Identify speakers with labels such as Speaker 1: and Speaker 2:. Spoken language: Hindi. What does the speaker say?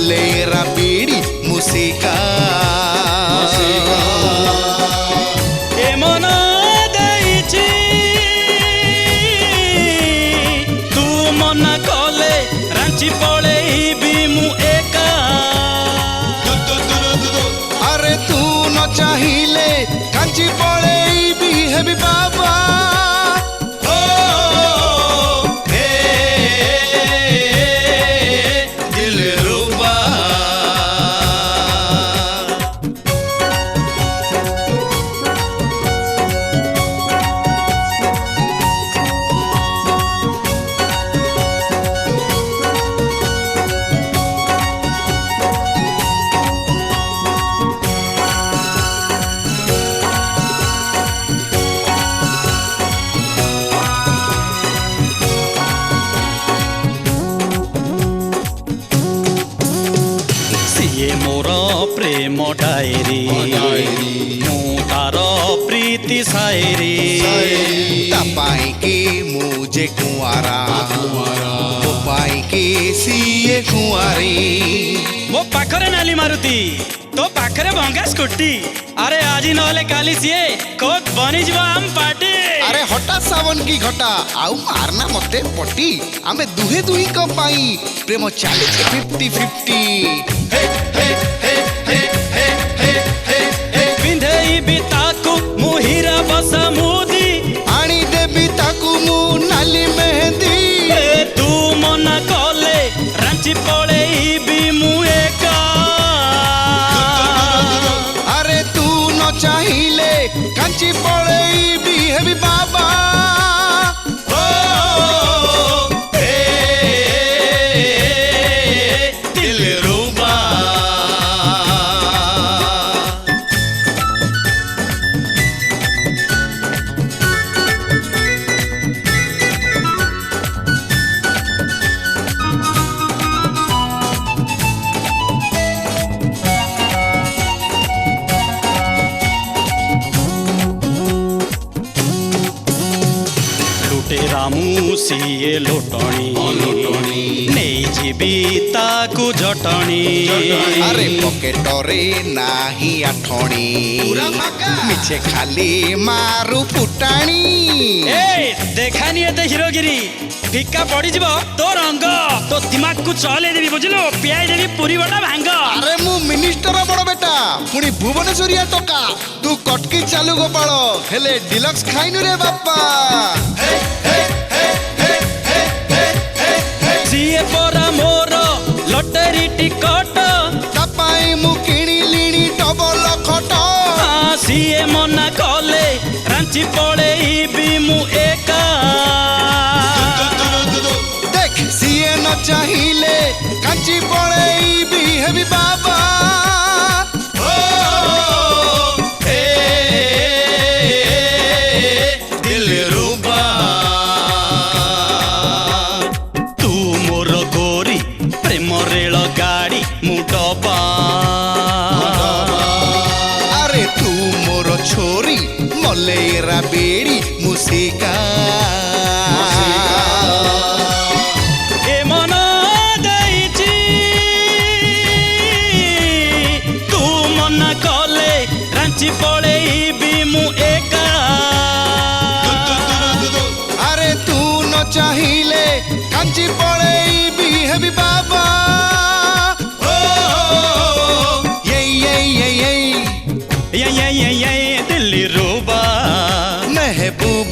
Speaker 1: मलेरा बीड़ी मुसिका
Speaker 2: ए मन देइछि तू मन कले रांची पळेइबी मु एका
Speaker 1: अरे तू न चाहिले कांची पळेइबी हेबी बाबा
Speaker 2: ये मोर प्रेम डायरी मु तार प्रीति सायरी
Speaker 1: तपाई के मुझे कुंवारा पाई के सीए कुंवारी
Speaker 2: मो पाखरे नाली मारुती तो पाखरे भंगा स्कूटी अरे आज नहले काली सीए कोक बनी जीव आम पार्टी
Speaker 1: अरे हटा सावन की घटा आउ मारना मते पटी आमे दुहे दुही को पाई प्रेम चाली 50-50
Speaker 2: पिंधई भी ताकू मुहिरा बसा मुदी
Speaker 1: आनी देवी ताकू मु नाली मेहंदी
Speaker 2: तू मना कले रांची पळेइबी मु एका
Speaker 1: अरे तू न चाहिले कांची पळेइबी हेबी बाबा
Speaker 2: रामू सीए लोटणी नहीं जीबी ताकू जटणी
Speaker 1: अरे पकेटरे नाही आठणी मिछे खाली मारू फुटाणी
Speaker 2: ए देखानी एते हीरोगिरी फिक्का पड़ी जीव तो रंग तो दिमाग को चले देबी बुझलो पियाई देबी पूरी बड़ा भांग
Speaker 1: अरे मु मिनिस्टर बड़ बेटा पुणी भुवनेश्वरिया टका तू कटकी चालू गोपाल हेले डिलक्स खाइनु रे बापा
Speaker 2: सीए परा मोर लॉटरी टिकट
Speaker 1: तपाई मु किणी लिणी डबल खट
Speaker 2: सीए मना कले रांची पळेइबी मु एका
Speaker 1: देख सीए न चाहिले कांची पळेइबी हेबी बाबा
Speaker 2: गाड़ी मुडबा
Speaker 1: अरे तू मोर छोरी मलेरा बेड़ी मुसिका
Speaker 2: ए मन देइछि तू मन कले रांची पळेइबी मु एका
Speaker 1: अरे तू न चाहिले कांची पळेइबी हेबी बाबा
Speaker 2: ये दिल्ली रूबा
Speaker 1: महबूब